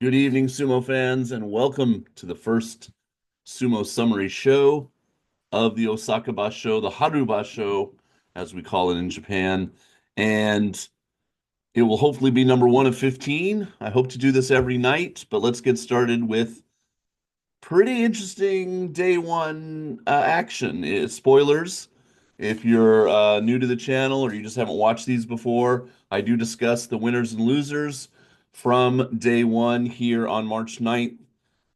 Good evening, sumo fans, and welcome to the first Sumo Summary Show of the Osaka Basho, the Haru Basho, as we call it in Japan. And it will hopefully be number one of 15. I hope to do this every night, but let's get started with pretty interesting day one action. Spoilers. If you're new to the channel or you just haven't watched these before, I do discuss the winners and losers from day one here on March 9th.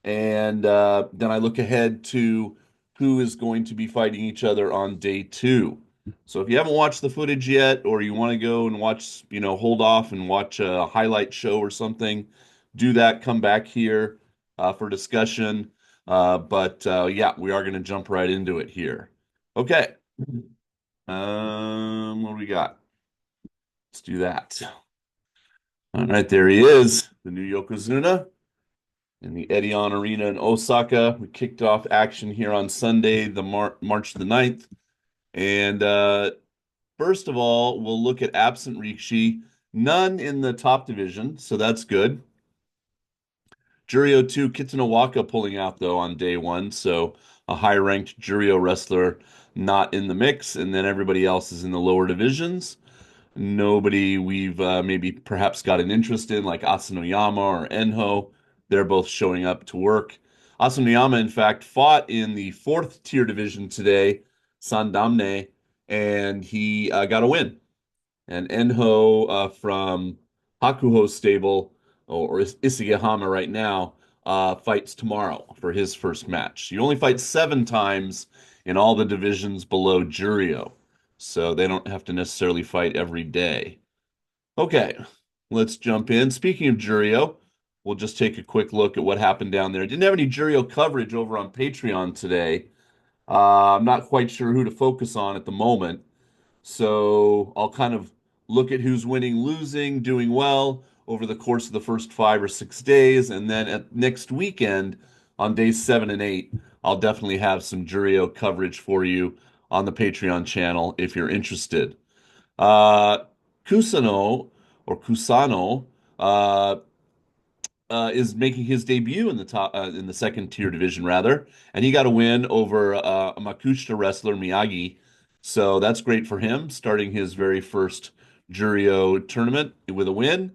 And then I look ahead to who is going to be fighting each other on day two. So if you haven't watched the footage yet, or you want to go and watch, hold off and watch a highlight show or something, do that. Come back here for discussion. But yeah, we are going to jump right into it here. Okay. What do we got? Let's do that. All right, there he is, the new Yokozuna in the Edion Arena in Osaka. We kicked off action here on Sunday, the March the 9th. And first of all, we'll look at absent Rikishi. None in the top division, so that's good. Juryo 2, Kitanowaka pulling out, though, on day one. So a high-ranked Juryo wrestler not in the mix. And then everybody else is in the lower divisions. Nobody we've maybe perhaps got an interest in, like Asanoyama or Enho. They're both showing up to work. Asanoyama, in fact, fought in the fourth tier division today, Sandamne, and he got a win. And Enho from Hakuho stable, or Isagahama right now, fights tomorrow for his first match. You only fight 7 times in all the divisions below Juryo, so they don't have to necessarily fight every day. Okay, let's jump in. Speaking of Juryo, we'll just take a quick look at what happened down there. Didn't have any Juryo coverage over on Patreon today. I'm not quite sure who to focus on at the moment. So I'll kind of look at who's winning, losing, doing well over the course of the first 5 or 6 days. And then at next weekend, on days 7 and 8, I'll definitely have some Juryo coverage for you on the Patreon channel if you're interested. Uh, Kusano or Kusano uh, is making his debut in the top in the second tier division rather, and he got a win over a Makuuchi wrestler Miyagi. So that's great for him, starting his very first Juryo tournament with a win.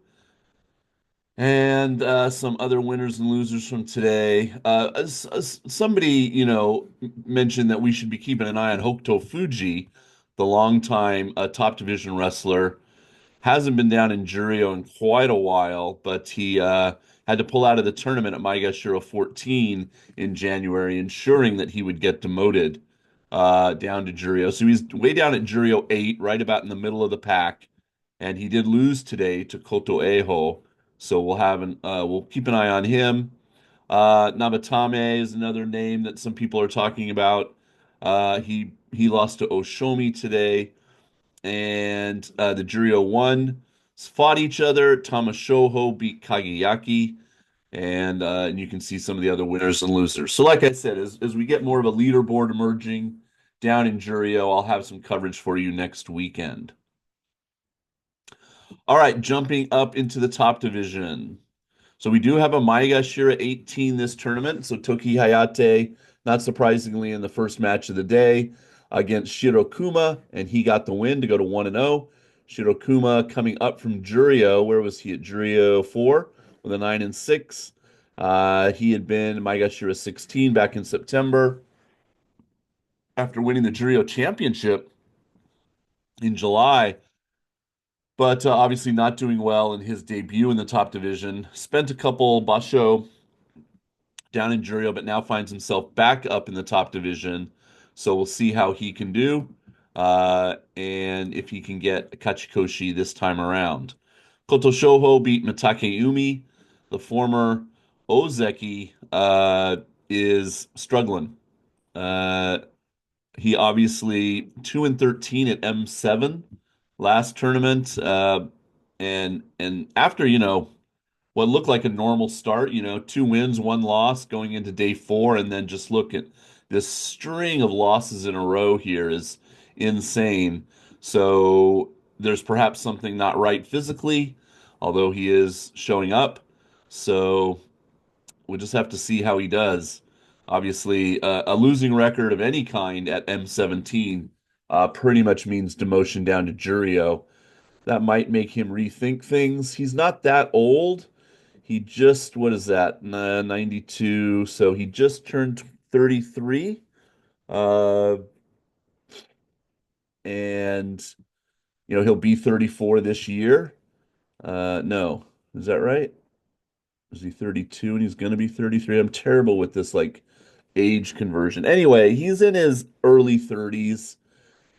And some other winners and losers from today. Somebody, mentioned that we should be keeping an eye on Hokuto Fuji, the longtime top division wrestler. Hasn't been down in Juryo in quite a while, but he had to pull out of the tournament at Maegashira 14 in January, ensuring that he would get demoted down to Juryo. So he's way down at Juryo 8, right about in the middle of the pack, and he did lose today to Koto Eho. So we'll keep an eye on him. Nabatame is another name that some people are talking about. He lost to Oshomi today, and the Juryo one fought each other. Tamashoho beat Kageyaki, and you can see some of the other winners and losers. So, like I said, as we get more of a leaderboard emerging down in Juryo, I'll have some coverage for you next weekend. All right, jumping up into the top division. So we do have a Maegashira 18 this tournament. So Toki Hayate, not surprisingly, in the first match of the day against Shirokuma, and he got the win to go to 1-0. Shirokuma coming up from Juryo. Where was he at Juryo 4 with a 9-6? He had been Maegashira 16 back in September after winning the Juryo Championship in July, but obviously not doing well in his debut in the top division. Spent a couple basho down in Juryo, but now finds himself back up in the top division. So we'll see how he can do, and if he can get Kachikoshi this time around. Koto Shoho beat Mitake Umi. The former Ozeki is struggling. Uh, he obviously 2-13 at M7 last tournament, and after what looked like a normal start, 2 wins, 1 loss going into day 4, and then just look at this string of losses in a row here is insane. So there's perhaps something not right physically, although he is showing up. So we'll just have to see how he does. Obviously, a losing record of any kind at M17 pretty much means demotion down to Juryo. That might make him rethink things. He's not that old. He just, what is that, 92. So he just turned 33. Uh, and, he'll be 34 this year. No, is that right? Is he 32 and he's going to be 33? I'm terrible with this, like, age conversion. Anyway, he's in his early 30s.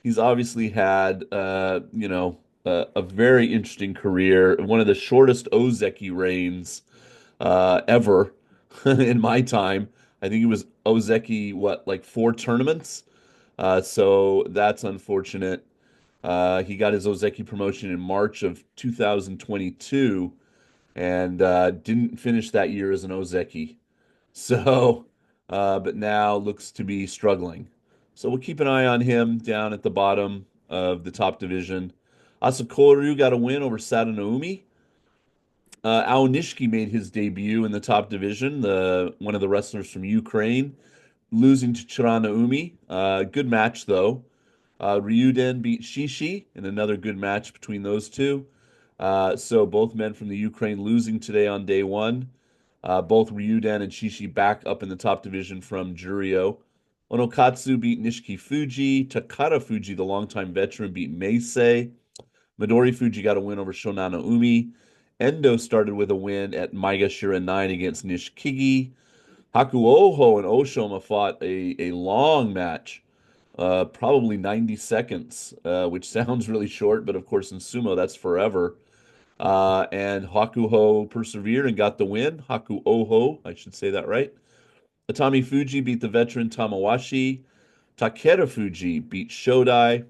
He's obviously had, a very interesting career, one of the shortest Ozeki reigns ever in my time. I think he was Ozeki, what, like four tournaments? So that's unfortunate. He got his Ozeki promotion in March of 2022 and didn't finish that year as an Ozeki. So, but now looks to be struggling. So we'll keep an eye on him down at the bottom of the top division. Asakuru got a win over Sadanoumi. Aonishiki made his debut in the top division, the one of the wrestlers from Ukraine, losing to Chiranaumi. Good match though. Ryuden beat Shishi in another good match between those two. So both men from the Ukraine losing today on day one. Both Ryuden and Shishi back up in the top division from Juryo. Onokatsu beat Nishiki Fuji. Takara Fuji, the longtime veteran, beat Meisei. Midori Fuji got a win over Shonana Umi. Endo started with a win at Maegashira 9 against Nishikigi. Haku Oho and Oshoma fought a long match, probably 90 seconds, which sounds really short, but of course in sumo that's forever. And Hakuho persevered and got the win. Haku Oho, I should say that right. Atami Fuji beat the veteran Tamawashi. Takeda Fuji beat Shodai.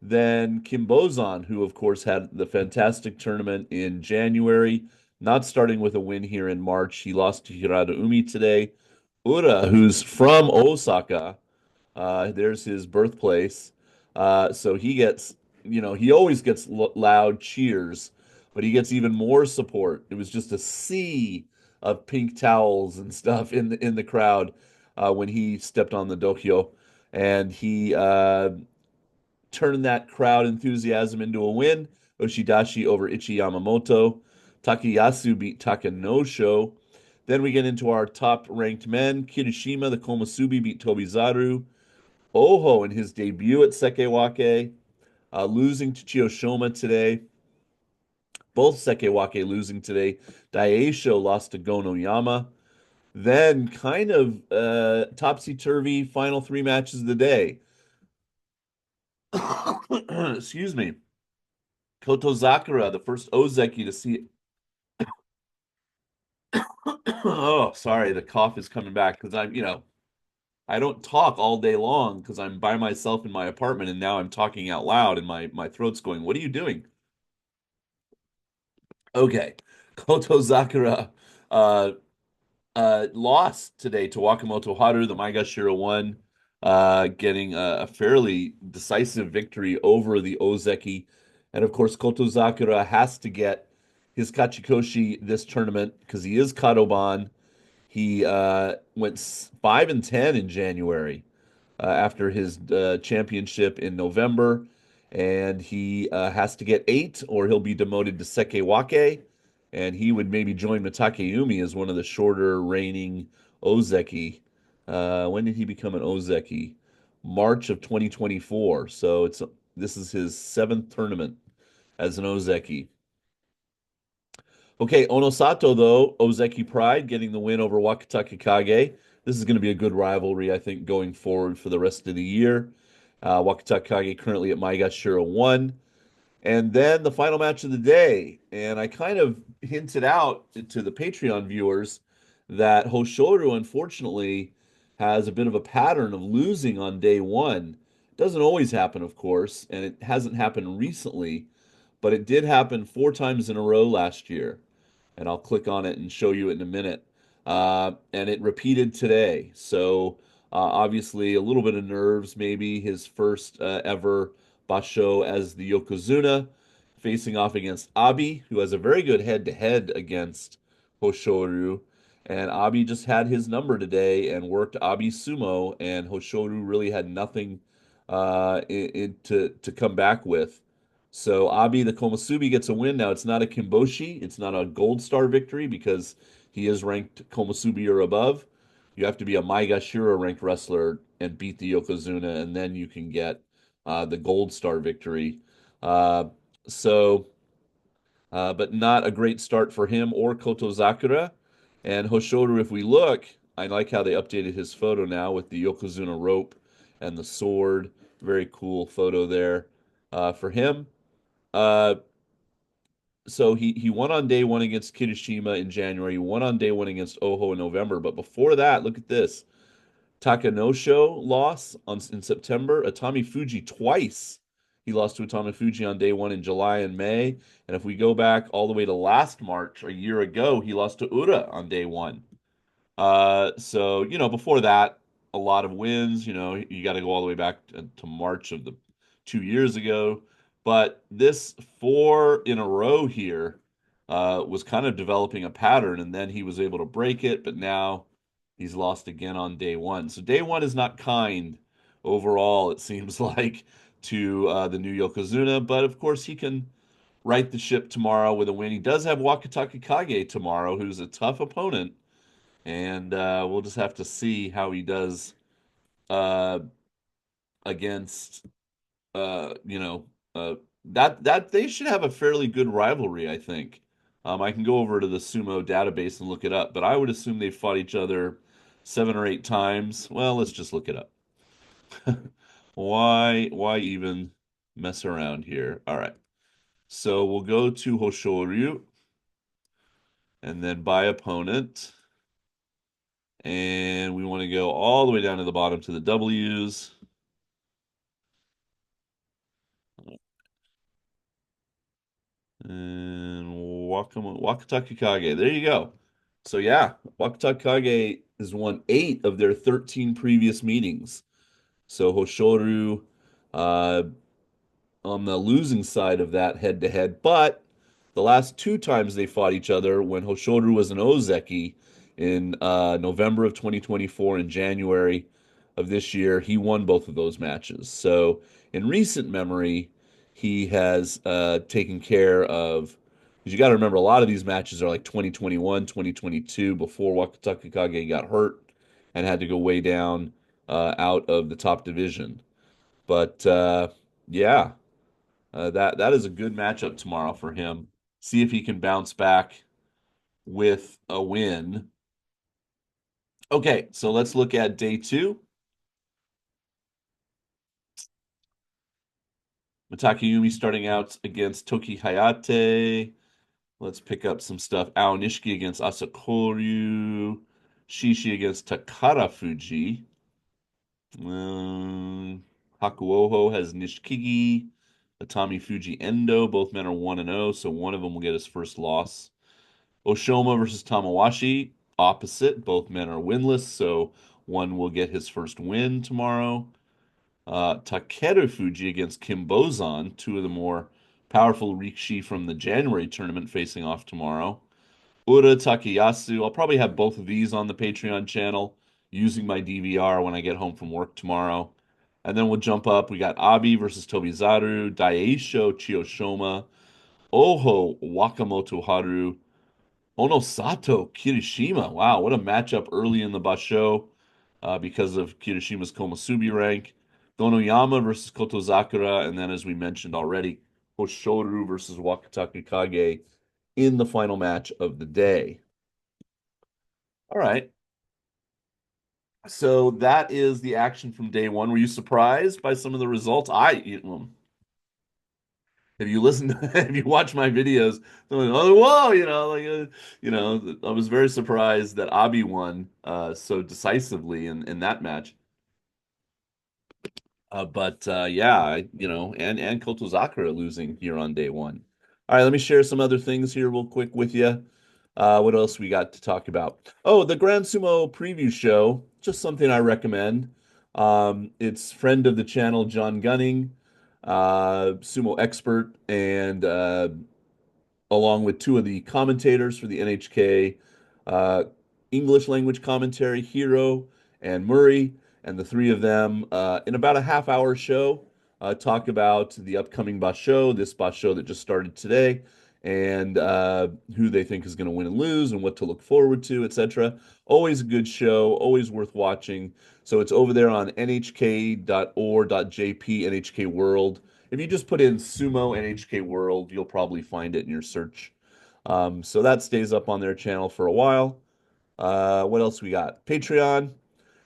Then Kimbozan, who of course had the fantastic tournament in January, not starting with a win here in March. He lost to Hirada Umi today. Ura, who's from Osaka, there's his birthplace. So he gets, he always gets loud cheers, but he gets even more support. It was just a sea of pink towels and stuff in the crowd when he stepped on the dohyo, and he turned that crowd enthusiasm into a win. Oshidashi over Ichi Yamamoto. Takayasu beat Takanosho. Then we get into our top ranked men. Kirishima, the Komusubi, beat Tobizaru. Oho in his debut at Sekewake, losing to Chiyoshoma today. Both Sekewake losing today. Daisho lost to Gonoyama. Then kind of topsy-turvy final three matches of the day. Excuse me. Koto Zakura, the first Ozeki to see. Oh, sorry, the cough is coming back because I don't talk all day long because I'm by myself in my apartment and now I'm talking out loud and my throat's going, "What are you doing?" Okay. Koto Zakura uh lost today to Wakamoto Haru, the Maegashira one, getting a fairly decisive victory over the Ozeki. And of course, Koto Zakura has to get his Kachikoshi this tournament because he is Kadoban. He went 5-10 in January after his championship in November, and he has to get eight, or he'll be demoted to Sekewake, and he would maybe join Mitakeumi as one of the shorter reigning Ozeki. When did he become an Ozeki? March of 2024. So this is his seventh tournament as an Ozeki. Okay, Onosato, though, Ozeki Pride getting the win over Wakataka Kage. This is going to be a good rivalry, I think, going forward for the rest of the year. Wakataka Kage currently at Maegashira 1. And then the final match of the day. And I kind of hinted out to the Patreon viewers that Hoshoru, unfortunately, has a bit of a pattern of losing on day one. Doesn't always happen, of course, and it hasn't happened recently, but it did happen four times in a row last year, and I'll click on it and show you it in a minute. And it repeated today. So obviously a little bit of nerves, maybe his first ever basho as the Yokozuna, facing off against Abi, who has a very good head-to-head against Hoshoryu. And Abi just had his number today and worked Abi sumo, and Hoshoryu really had nothing to come back with. So Abi, the Komusubi, gets a win. Now it's not a Kimboshi, it's not a gold star victory because he is ranked Komusubi or above. You have to be a Maegashira ranked wrestler and beat the Yokozuna, and then you can get the gold star victory. Uh, so, but not a great start for him or Kotozakura. And Hoshoru, if we look, I like how they updated his photo now with the Yokozuna rope and the sword. Very cool photo there for him. Uh, so he won on day one against Kirishima in January. He won on day one against Oho in November. But before that, look at this. Takanosho loss in September. Atami Fuji twice. He lost to Atami Fuji on day one in July and May. And if we go back all the way to last March, a year ago, he lost to Ura on day one. So, before that, a lot of wins. You got to go all the way back to March of the 2 years ago. But this four in a row here was kind of developing a pattern, and then he was able to break it. But now he's lost again on day one. So day one is not kind overall, it seems like, to the new Yokozuna. But of course, he can right the ship tomorrow with a win. He does have Wakataka Kage tomorrow, who's a tough opponent, and we'll just have to see how he does uh, against you know that they should have a fairly good rivalry, I think. I can go over to the Sumo database and look it up, but I would assume they fought each other 7 or 8 times. Well, let's just look it up. Why even mess around here? All right. So we'll go to Hoshoryu and then by opponent. And we want to go all the way down to the bottom to the W's. And Wakataka Kage. There you go. So yeah, Wakataka Kage has won 8 of their 13 previous meetings. So Hoshoru uh, on the losing side of that head to head. But the last two times they fought each other, when Hoshoru was an Ozeki in November of 2024 and January of this year, he won both of those matches. So in recent memory, he has taken care of. Because you got to remember, a lot of these matches are like 2021, 2022, before Wakataka Kage got hurt and had to go way down out of the top division. But yeah, that is a good matchup tomorrow for him. See if he can bounce back with a win. Okay, so let's look at day two. Matakayumi starting out against Toki Hayate. Let's pick up some stuff. Ao Nishiki against Asakoryu. Shishi against Takara Fuji. Hakuoho has Nishikigi. Atami Fuji Endo. Both men are 1-0, so one of them will get his first loss. Oshoma versus Tamawashi, opposite. Both men are winless, so one will get his first win tomorrow. Takeru Fuji against Kim Bozan, two of the more powerful Rikishi from the January tournament facing off tomorrow. Ura Takayasu, I'll probably have both of these on the Patreon channel using my DVR when I get home from work tomorrow. And then we'll jump up. We got Abi versus Tobizaru, Daisho Chiyoshoma, Oho Wakamoto Haru, Onosato Kirishima. Wow, what a matchup early in the Basho because of Kirishima's Komusubi rank. Gonoyama versus Kotozakura, and then as we mentioned already, Hoshoru versus Wakataka Kage in the final match of the day. All right. So that is the action from day one. Were you surprised by some of the results? If you listen, if you watch my videos, they're like, oh, whoa, I was very surprised that Abi won so decisively in that match. But yeah, and Kotozakura losing here on day one. All right, let me share some other things here real quick with you. What else we got to talk about? Oh, the Grand Sumo preview show, just something I recommend. It's friend of the channel, John Gunning, sumo expert, and along with two of the commentators for the NHK uh, English language commentary, Hiro and Murray, and the three of them in about a half-hour show talk about the upcoming basho, this basho that just started today, and who they think is going to win and lose, and what to look forward to, etc. Always a good show, always worth watching. So it's over there on nhk.or.jp, NHK World. If you just put in Sumo NHK World, you'll probably find it in your search. So that stays up on their channel for a while. What else we got? Patreon.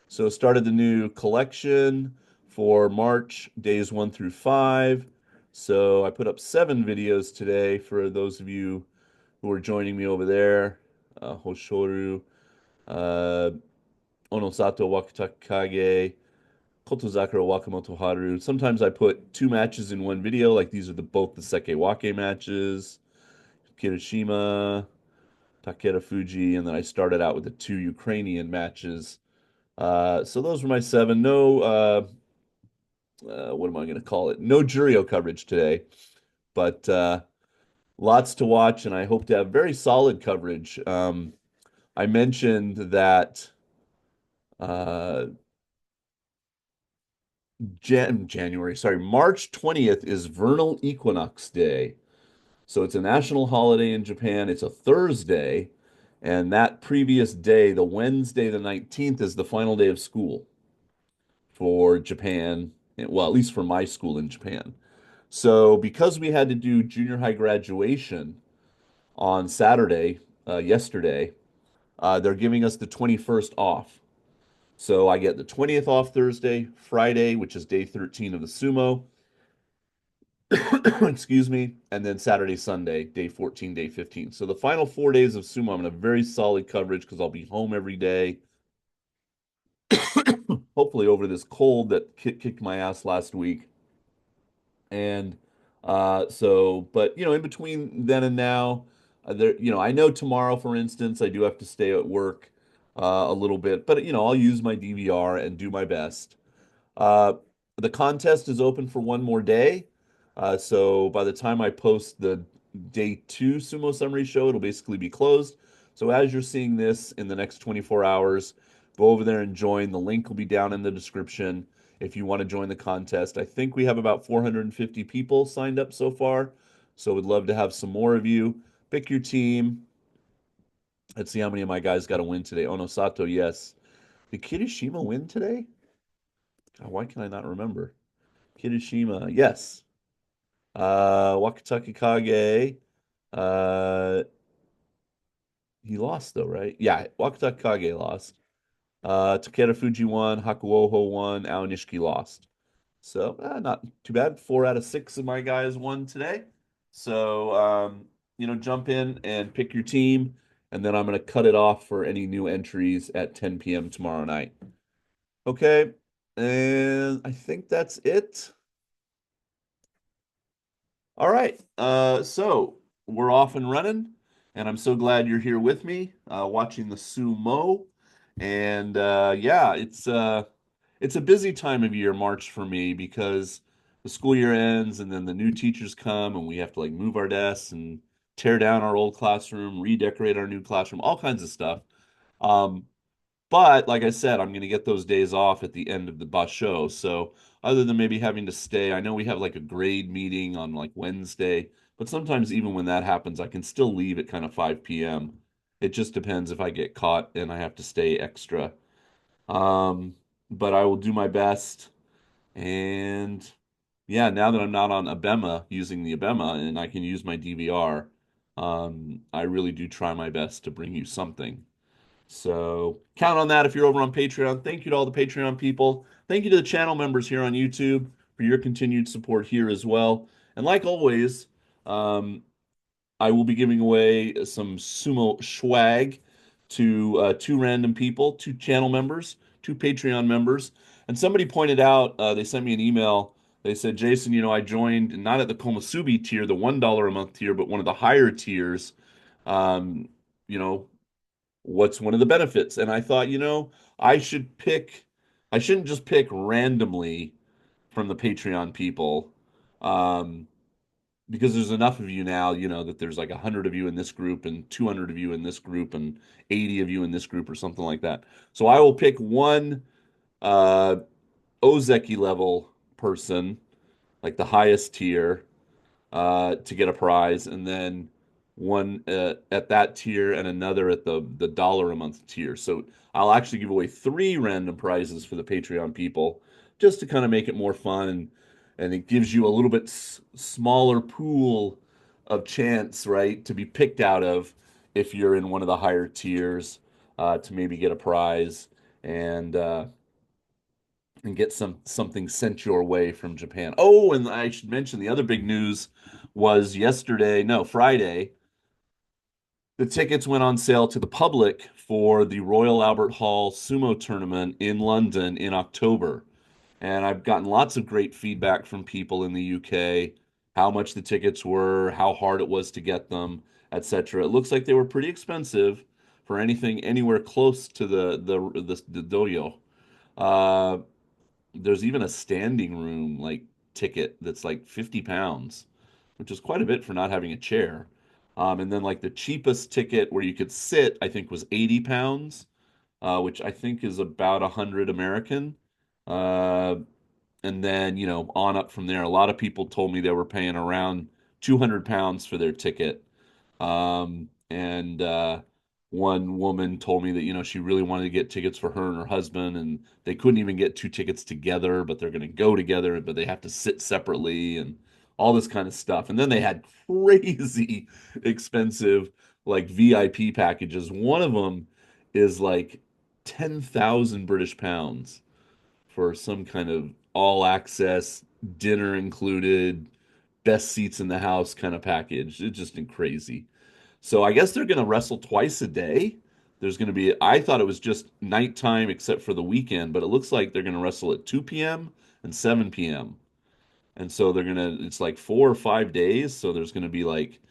So started the new collection for March, days 1 through 5. So I put up 7 videos today for those of you who are joining me over there. Hoshoru, uh, Onosato Wakatakage, Kotozakura Wakamoto Haru. Sometimes I put 2 matches in one video, like these are both the Sekewake matches. Kirishima, Takeda Fuji, and then I started out with the 2 Ukrainian matches. So those were my 7. No, what am I going to call it? No Juryo coverage today, but lots to watch, and I hope to have very solid coverage. I mentioned that uh, March 20th is Vernal Equinox Day. So it's a national holiday in Japan. It's a Thursday, and that previous day, the Wednesday, the 19th, is the final day of school for Japan. Well, at least for my school in Japan. So because we had to do junior high graduation on Saturday, yesterday, they're giving us the 21st off. So I get the 20th off Thursday, Friday, which is day 13 of the sumo, excuse me, and then Saturday, Sunday, day 14, day 15. So the final 4 days of sumo, I'm in a very solid coverage because I'll be home every day. Hopefully over this cold that kicked my ass last week. And but in between then and now, I know tomorrow, for instance, I do have to stay at work a little bit, but I'll use my DVR and do my best. Uh, the contest is open for one more day. So by the time I post the day 2 Sumo Summary Show, it'll basically be closed. So as you're seeing this in the next 24 hours, go over there and join. The link will be down in the description if you want to join the contest. I think we have about 450 people signed up so far. So we'd love to have some more of you. Pick your team. Let's see how many of my guys got a win today. Onosato, yes. Did Kirishima win today? God, why can I not remember? Kirishima, yes. Wakatake Kage, uh, he lost though, right? Yeah, Wakatake Kage lost. Takeda Fuji won, Hakuoho won, Aonishiki lost. So, not too bad. 4 out of 6 of my guys won today. So, jump in and pick your team, and then I'm going to cut it off for any new entries at 10 p.m. tomorrow night. Okay, and I think that's it. All right. So we're off and running, and I'm so glad you're here with me, watching the sumo. And yeah, it's a busy time of year, March for me, because the school year ends, and then the new teachers come, and we have to like move our desks and tear down our old classroom, redecorate our new classroom, all kinds of stuff. Um, but like I said, I'm going to get those days off at the end of the bus show. So other than maybe having to stay, I know we have like a grade meeting on like Wednesday, but sometimes even when that happens, I can still leave at kind of 5 p.m. It just depends if I get caught and I have to stay extra. Um, but I will do my best. And yeah, now that I'm not on Abema using the Abema and I can use my DVR, I really do try my best to bring you something. So count on that if you're over on Patreon. Thank you to all the Patreon people. Thank you to the channel members here on YouTube for your continued support here as well. And like always, um, I will be giving away some sumo swag to 2 random people, 2 channel members, 2 Patreon members. And somebody pointed out, they sent me an email. They said, Jason, I joined not at the Komusubi tier, the $1 a month tier, but one of the higher tiers. Um, you know, what's one of the benefits? And I thought, I should pick, I shouldn't just pick randomly from the Patreon people. Um, because there's enough of you now, that there's like 100 of you in this group and 200 of you in this group and 80 of you in this group or something like that. So I will pick one uh Ozeki level person, like the highest tier, to get a prize, and then one at that tier and another at the dollar a month tier. So I'll actually give away three random prizes for the Patreon people, just to kind of make it more fun, and it gives you a little bit smaller pool of chance, right, to be picked out of if you're in one of the higher tiers, to maybe get a prize and uh, and get something sent your way from Japan. Oh, and I should mention the other big news was yesterday, no, Friday, the tickets went on sale to the public for the Royal Albert Hall sumo tournament in London in October. And I've gotten lots of great feedback from people in the UK, how much the tickets were, how hard it was to get them, etc. It looks like they were pretty expensive for anything anywhere close to the doyo. Uh, there's even a standing room like ticket that's like 50 pounds, which is quite a bit for not having a chair. And then like the cheapest ticket where you could sit, I think was 80 pounds, which I think is about 100 American. Uh, and then, on up from there. A lot of people told me they were paying around 200 pounds for their ticket. And one woman told me that, she really wanted to get tickets for her and her husband, and they couldn't even get two tickets together, but they're going to go together, but they have to sit separately and all this kind of stuff. And then they had crazy expensive, like VIP packages. One of them is like 10,000 British pounds for some kind of all access, dinner included, best seats in the house kind of package. It's just crazy. So I guess they're going to wrestle twice a day. There's going to be, I thought it was just nighttime except for the weekend, but it looks like they're going to wrestle at 2 p.m. and 7 p.m. And so it's like 4 or 5 days. So there's going to be like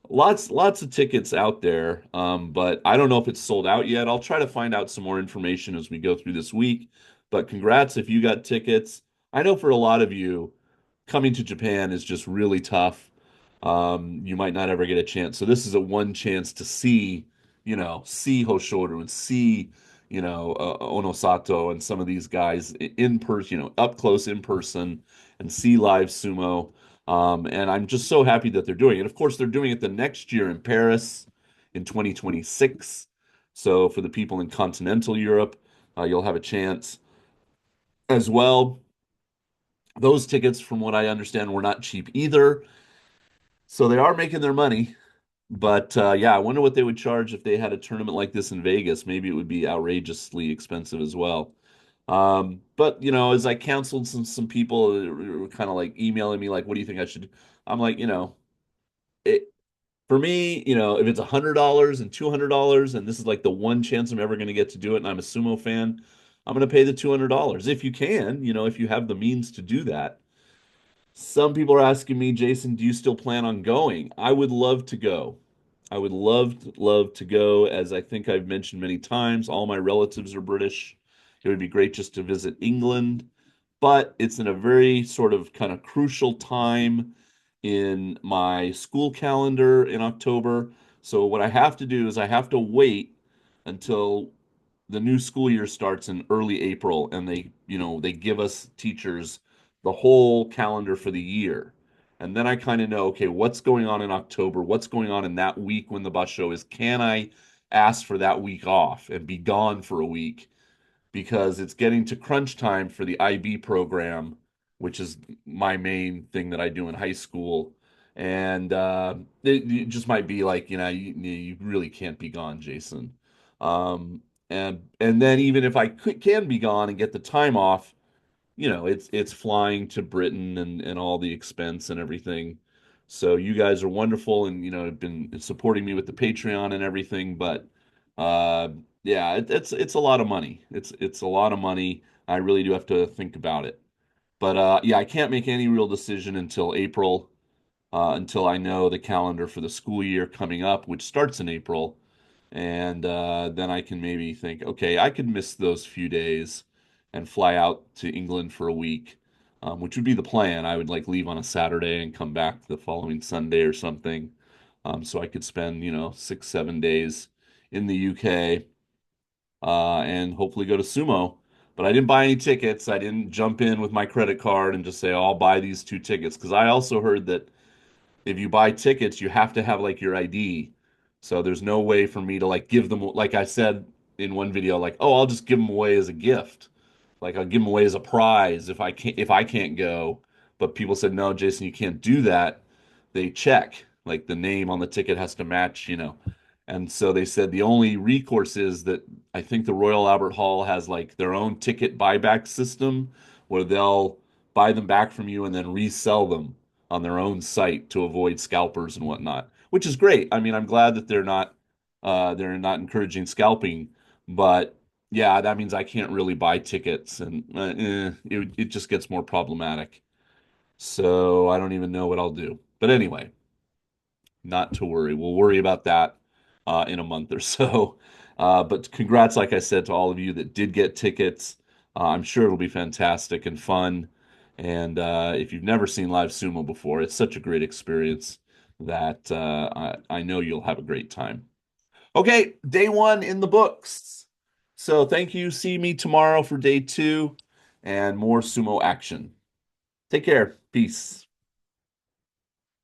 lots of tickets out there. But I don't know if it's sold out yet. I'll try to find out some more information as we go through this week. But congrats if you got tickets. I know for a lot of you, coming to Japan is just really tough. You might not ever get a chance. So this is a one chance to see Hoshoru and see, Onosato and some of these guys in person, up close in person and see live sumo. And I'm just so happy that they're doing it. Of course, they're doing it the next year in Paris in 2026. So for the people in continental Europe, you'll have a chance as well. Those tickets, from what I understand, were not cheap either. So they are making their money. But yeah, I wonder what they would charge if they had a tournament like this in Vegas. Maybe it would be outrageously expensive as well. But as I counseled some people were kind of like emailing me like, "What do you think I should do?" I'm like, it for me, if it's $100 and $200, and this is like the one chance I'm ever going to get to do it, and I'm a sumo fan, I'm going to pay the $200 if you can, if you have the means to do that. Some people are asking me, Jason, do you still plan on going? I would love to go. I would love to go, as I think I've mentioned many times. All my relatives are British. It would be great just to visit England, but it's in a very sort of kind of crucial time in my school calendar in October. So what I have to do is I have to wait until the new school year starts in early April, and they give us teachers the whole calendar for the year. And then I kind of know, okay, what's going on in October? What's going on in that week when the bus show is? Can I ask for that week off and be gone for a week? Because it's getting to crunch time for the IB program, which is my main thing that I do in high school. And it just might be like, you really can't be gone, Jason. Um, and then even if I can be gone and get the time off, it's flying to Britain and all the expense and everything. So you guys are wonderful and have been supporting me with the Patreon and everything, but uh yeah, it's a lot of money. It's a lot of money. I really do have to think about it. But yeah, I can't make any real decision until April, until I know the calendar for the school year coming up, which starts in April. And then I can maybe think, okay, I could miss those few days and fly out to England for a week. which would be the plan. I would like leave on a Saturday and come back the following Sunday or something, so I could spend, 6, 7 days in the UK, and hopefully go to sumo. But I didn't buy any tickets. I didn't jump in with my credit card and just say, "Oh, I'll buy these two tickets," because I also heard that if you buy tickets, you have to have like your ID. So there's no way for me to like give them, like I said in one video, like, "Oh, I'll just give them away as a gift." Like I'll give them away as a prize if I can't go. But people said, "No, Jason, you can't do that." They check. Like the name on the ticket has to match. And so they said the only recourse is that I think the Royal Albert Hall has like their own ticket buyback system where they'll buy them back from you and then resell them on their own site to avoid scalpers and whatnot, which is great. I mean, I'm glad that they're not encouraging scalping, but yeah, that means I can't really buy tickets, and it just gets more problematic. So I don't even know what I'll do. But anyway, not to worry. We'll worry about that in a month or so. But congrats, like I said, to all of you that did get tickets. I'm sure it'll be fantastic and fun. And if you've never seen live sumo before, it's such a great experience that I know you'll have a great time. Okay, day one in the books. So thank you. See me tomorrow for day two and more sumo action. Take care. Peace.